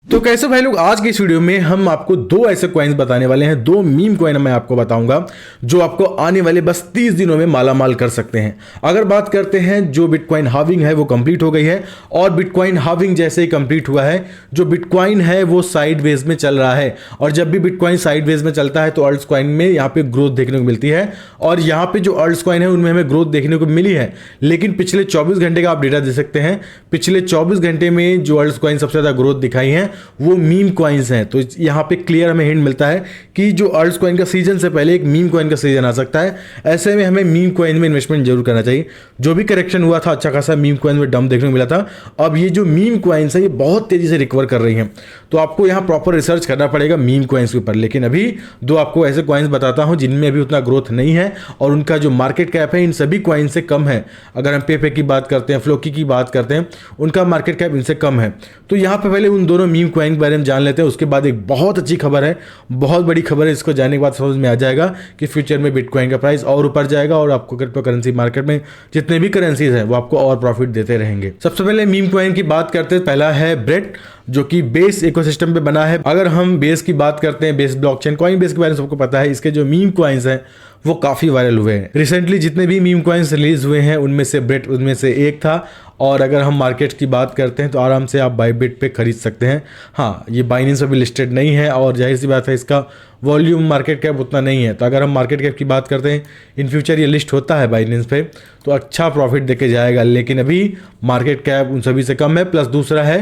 तो कैसे भाई लोग, आज की इस वीडियो में हम आपको दो ऐसे कॉइन्स बताने वाले हैं, दो मीम कॉइन मैं आपको बताऊंगा जो आपको आने वाले बस 30 दिनों में मालामाल कर सकते हैं। अगर बात करते हैं, जो बिटकॉइन हार्विंग है वो कंप्लीट हो गई है और बिटकॉइन हार्विंग जैसे ही कंप्लीट हुआ है, जो बिटकॉइन है वो साइडवेज में चल रहा है। और जब भी बिटकॉइन साइडवेज में चलता है तो अल्ट्स कॉइन में यहाँ पे ग्रोथ देखने को मिलती है और यहाँ पे जो अल्ट्स कॉइन है उनमें हमें ग्रोथ देखने को मिली है। लेकिन पिछले 24 घंटे का आप डेटा दे सकते हैं, पिछले 24 घंटे में जो अल्ट्स कॉइन सबसे ज्यादा ग्रोथ दिखाई है वो मीम कॉइन्स हैं। तो यहाँ पे क्लियर हमें हिंट मिलता है कि जो अल्ट्स कॉइन का सीजन से पहले एक मीम कॉइन का सीजन आ सकता है। ऐसे में हमें मीम कॉइन में इन्वेस्टमेंट जरूर करना चाहिए। जो भी करेक्शन हुआ था अच्छा खासा मीम कॉइन में डंप देखने को मिला था। अब ये जो मीम कॉइन्स है ये बहुत तेजी से रिकवर कर रही हैं, तो आपको यहाँ प्रॉपर रिसर्च करना पड़ेगा मीम कॉइन्स के ऊपर। लेकिन अभी दो आपको ऐसे कॉइन्स बताता हूँ जिनमें अभी उतना ग्रोथ नहीं है और उनका जो मार्केट कैप है इन सभी कॉइन से कम है। अगर हम पेपे की बात करते हैं, फ्लोकी की बात करते हैं, उनका मार्केट कैप इनसे कम है। तो यहाँ पे पहले उन दोनों मीम कॉइन के बारे में जान लेते हैं। उसके बाद एक बहुत अच्छी खबर है, बहुत बड़ी खबर है, इसको जानने के बाद समझ में आ जाएगा कि फ्यूचर में बिटकॉइन का प्राइस और ऊपर जाएगा और आपको क्रिप्टो करेंसी मार्केट में जितने भी करेंसीज हैं वो आपको और प्रॉफिट देते रहेंगे। सबसे पहले मीम कॉइन की बात करते हैं। पहला है ब्रेड, जो कि बेस इकोसिस्टम पे बना है। अगर हम बेस की बात करते हैं, बेस ब्लॉकचेन कॉइन बेस के बारे में सबको पता है। इसके जो मीम कॉइन्स हैं वो काफी वायरल हुए हैं। रिसेंटली जितने भी मीम कॉइन्स रिलीज हुए हैं उनमें से ब्रेड उनमें से एक था। और अगर हम मार्केट की बात करते हैं तो आराम से आप बाइबिट पे खरीद सकते हैं। हाँ, ये बाइनेंस पे भी लिस्टेड नहीं है और जाहिर सी बात है इसका वॉल्यूम मार्केट कैप उतना नहीं है। तो अगर हम मार्केट कैप की बात करते हैं, इन फ्यूचर ये लिस्ट होता है बाइनेंस पे तो अच्छा प्रॉफिट देके जाएगा। लेकिन अभी मार्केट कैप उन सभी से कम है। प्लस दूसरा है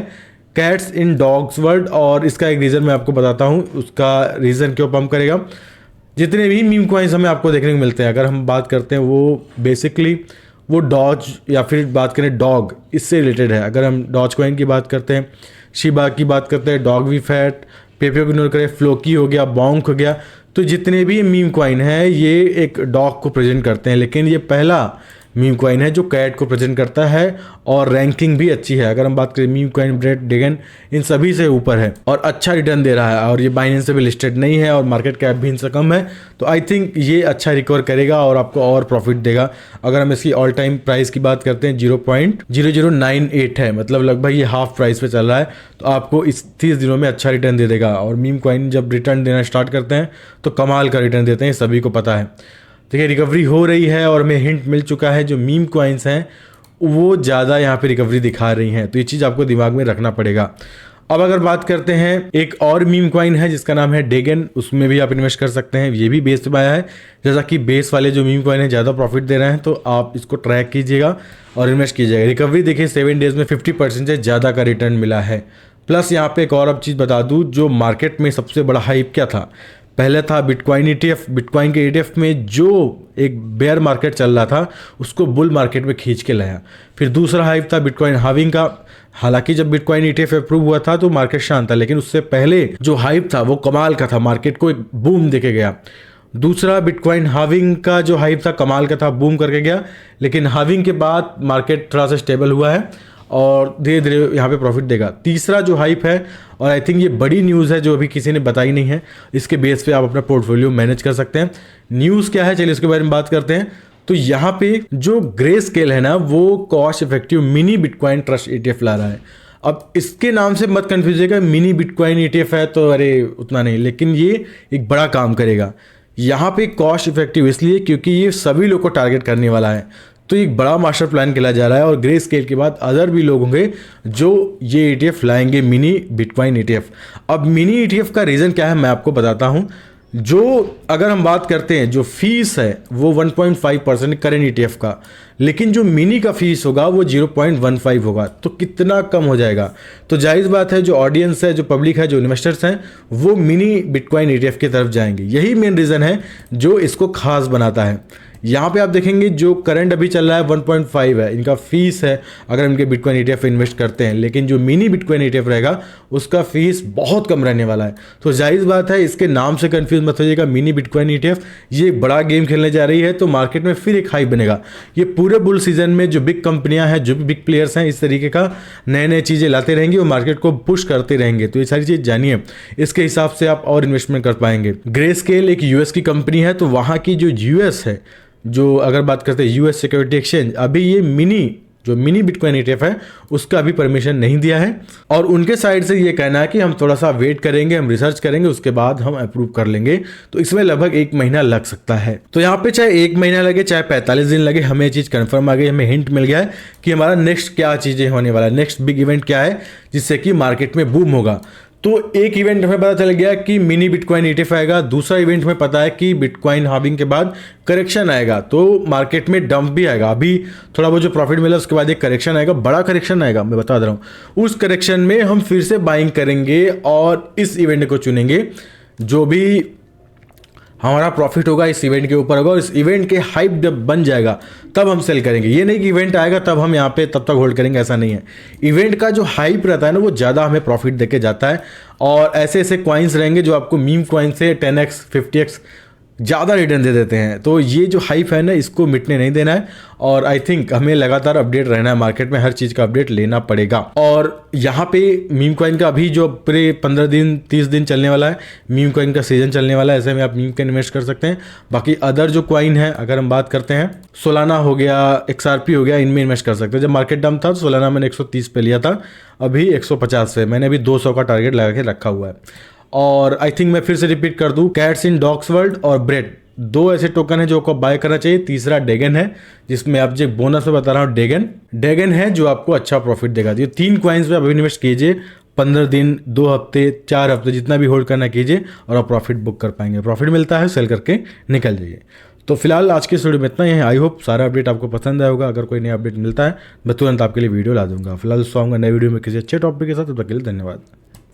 कैट्स इन डॉग्स वर्ल्ड, और इसका एक रीज़न मैं आपको बताता हूँ। उसका रीज़न क्यों पंप करेगा, जितने भी मीम कॉइन्स हमें आपको देखने को मिलते हैं, अगर हम बात करते हैं वो बेसिकली वो डॉज या फिर बात करें डॉग, इससे रिलेटेड है। अगर हम डॉज कॉइन की बात करते हैं, शिबा की बात करते हैं, डॉग वी फैट, पेपे को इग्नोर करें, फ्लोकी हो गया, बॉन्क हो गया, तो जितने भी मीम कॉइन है ये एक डॉग को प्रेजेंट करते हैं। लेकिन ये पहला मीम कॉइन है जो कैट को प्रेजेंट करता है और रैंकिंग भी अच्छी है। अगर हम बात करें मीम कॉइन, ब्रेड, डेगन, इन सभी से ऊपर है और अच्छा रिटर्न दे रहा है। और ये बाइनेंस से भी लिस्टेड नहीं है और मार्केट कैप भी इनसे कम है। तो आई थिंक ये अच्छा रिकवर करेगा और आपको और प्रॉफिट देगा। अगर हम इसकी ऑल टाइम प्राइस की बात करते हैं 0.0098 है, मतलब लगभग ये हाफ प्राइस पे चल रहा है। तो आपको इस 30 दिनों में अच्छा रिटर्न दे देगा। और मीम कॉइन जब रिटर्न देना स्टार्ट करते हैं तो कमाल का रिटर्न देते हैं, सभी को पता है। देखिए रिकवरी हो रही है और हमें हिंट मिल चुका है जो मीम कॉइन्स हैं वो ज़्यादा यहाँ पे रिकवरी दिखा रही हैं। तो ये चीज़ आपको दिमाग में रखना पड़ेगा। अब अगर बात करते हैं, एक और मीम कॉइन है जिसका नाम है डेगन, उसमें भी आप इन्वेस्ट कर सकते हैं। ये भी बेस पे आया है। जैसा कि बेस वाले जो मीम कॉइन है ज़्यादा प्रॉफिट दे रहे हैं, तो आप इसको ट्रैक कीजिएगा और इन्वेस्ट कीजिएगा। रिकवरी देखिए 7 डेज में 50% से ज़्यादा का रिटर्न मिला है। प्लस यहाँ पे एक और अब चीज़ बता दूँ, जो मार्केट में सबसे बड़ा हाइप क्या था, पहले था बिटकॉइन ETF। बिटकॉइन के ETF में जो एक बेयर मार्केट चल रहा था उसको बुल मार्केट में खींच के लाया। फिर दूसरा हाइप था बिटकॉइन हार्विंग का। हालांकि जब बिटकॉइन ETF अप्रूव हुआ था तो मार्केट शांत था, लेकिन उससे पहले जो हाइप था वो कमाल का था, मार्केट को एक बूम देके गया। दूसरा बिटकॉइन हार्विंग का जो हाइप था कमाल का था, बूम करके गया। लेकिन हार्विंग के बाद मार्केट थोड़ा सा स्टेबल हुआ है और धीरे धीरे यहाँ पे प्रॉफिट देगा। तीसरा जो हाइप है, और आई थिंक ये बड़ी न्यूज़ है जो अभी किसी ने बताई नहीं है, इसके बेस पे आप अपना पोर्टफोलियो मैनेज कर सकते हैं। न्यूज़ क्या है, चलिए इसके बारे में बात करते हैं। तो यहाँ पे जो ग्रे स्केल है ना, वो cost effective mini bitcoin trust ETF ला रहा है। अब इसके नाम से मत कन्फ्यूजिएगा, मिनी बिटकॉइन ETF है तो अरे उतना नहीं, लेकिन ये एक बड़ा काम करेगा। यहाँ पे कॉस्ट इफेक्टिव इसलिए क्योंकि ये सभी लोग को टारगेट करने वाला है। तो एक बड़ा मास्टर प्लान खेला जा रहा है और ग्रे स्केल के बाद अदर भी लोग होंगे जो ये ETF लाएंगे, मिनी बिटकॉइन ETF। अब मिनी ETF का रीज़न क्या है मैं आपको बताता हूँ। जो अगर हम बात करते हैं, जो फीस है वो 1.5% करेंट ETF का, लेकिन जो मिनी का फीस होगा वो 0.15 होगा। तो कितना कम हो जाएगा। तो जायज़ बात है, जो ऑडियंस है, जो पब्लिक है, जो इन्वेस्टर्स हैं, वो मिनी बिटकॉइन ETF की तरफ जाएंगे। यही मेन रीज़न है जो इसको खास बनाता है। यहाँ पे आप देखेंगे जो करंट अभी चल रहा है 1.5 है इनका फीस है अगर इनके बिटकॉइन ETF इन्वेस्ट करते हैं। लेकिन जो मिनी बिटकॉइन ETF रहेगा उसका फीस बहुत कम रहने वाला है। तो जायज़ बात है, इसके नाम से कंफ्यूज मत होइएगा। मिनी बिटकॉइन ETF ये एक बड़ा गेम खेलने जा रही है, तो मार्केट में फिर एक हाई बनेगा। ये पूरे बुल सीजन में जो बिग कंपनियां हैं, जो भी बिग प्लेयर्स हैं, इस तरीके का नए नए चीज़ें लाते रहेंगे और मार्केट को पुश करते रहेंगे। तो ये सारी चीज़ जानिए, इसके हिसाब से आप और इन्वेस्टमेंट कर पाएंगे। ग्रे स्केल एक US की कंपनी है, तो वहाँ की जो US है, जो अगर बात करते हैं US सिक्योरिटी एक्सचेंज, अभी ये मिनी जो मिनी बिटकॉइन ETF है उसका अभी परमिशन नहीं दिया है, और उनके साइड से ये कहना है कि हम थोड़ा सा वेट करेंगे, हम रिसर्च करेंगे, उसके बाद हम अप्रूव कर लेंगे। तो इसमें लगभग 1 महीना लग सकता है। तो यहाँ पे चाहे 1 महीना लगे चाहे 45 दिन लगे, हमें ये चीज़ कंफर्म आ गई, हमें हिंट मिल गया है कि हमारा नेक्स्ट क्या चीज़ें होने वाला है, नेक्स्ट बिग इवेंट क्या है जिससे कि मार्केट में बूम होगा। तो एक इवेंट हमें पता चल गया कि मिनी बिटकॉइन ETF आएगा, दूसरा इवेंट हमें पता है कि बिटकॉइन हार्विंग के बाद करेक्शन आएगा, तो मार्केट में डंप भी आएगा। अभी थोड़ा बहुत जो प्रॉफिट मिला उसके बाद एक करेक्शन आएगा, बड़ा करेक्शन आएगा, मैं बता दे रहा हूँ। उस करेक्शन में हम फिर से बाइंग करेंगे और इस इवेंट को चुनेंगे, जो भी हमारा प्रॉफिट होगा इस इवेंट के ऊपर होगा, और इस इवेंट के हाइप जब बन जाएगा तब हम सेल करेंगे। ये नहीं कि इवेंट आएगा तब हम यहाँ पे तब तक होल्ड करेंगे, ऐसा नहीं है। इवेंट का जो हाइप रहता है ना वो ज़्यादा हमें प्रॉफिट देके जाता है, और ऐसे ऐसे कॉइन्स रहेंगे जो आपको मीम कॉइन से 10x 50x ज़्यादा रिटर्न दे देते हैं। तो ये जो हाइप है ना इसको मिटने नहीं देना है, और आई थिंक हमें लगातार अपडेट रहना है, मार्केट में हर चीज़ का अपडेट लेना पड़ेगा। और यहाँ पे मीम कॉइन का अभी जो पूरे 15 दिन 30 दिन चलने वाला है, मीम कॉइन का सीजन चलने वाला है, ऐसे में आप मीम कॉइन इन्वेस्ट कर सकते हैं। बाकी अदर जो कॉइन है अगर हम बात करते हैं, सोलाना हो गया, XRP हो गया, इनमें इन्वेस्ट कर सकते हैं। जब मार्केट डाउन था तो सोलाना मैंने 130 पे लिया था, अभी 150 पे, मैंने अभी 200 का टारगेट लगा के रखा हुआ है। और आई थिंक मैं फिर से रिपीट कर दूं, कैट्स इन डॉग्स वर्ल्ड और ब्रेड, 2 ऐसे टोकन है जो आपको बाय करना चाहिए। तीसरा डेगन है, जिसमें आप जो बोनस में बता रहा हूँ, डेगन है जो आपको अच्छा प्रॉफिट देगा। ये 3 कॉइन्स पे आप इन्वेस्ट कीजिए, 15 दिन 2 हफ्ते 4 हफ्ते जितना भी होल्ड करना कीजिए, और आप प्रॉफिट बुक कर पाएंगे। प्रॉफिट मिलता है, सेल करके निकल जाइए। तो फिलहाल आज की वीडियो में इतना ही है। आई होप सारा अपडेट आपको पसंद आया होगा। अगर कोई नया अपडेट मिलता है मैं तुरंत आपके लिए वीडियो ला दूंगा। फिलहाल दोस्तों आऊंगा नए वीडियो में किसी अच्छे टॉपिक के साथ, तब तक के लिए धन्यवाद।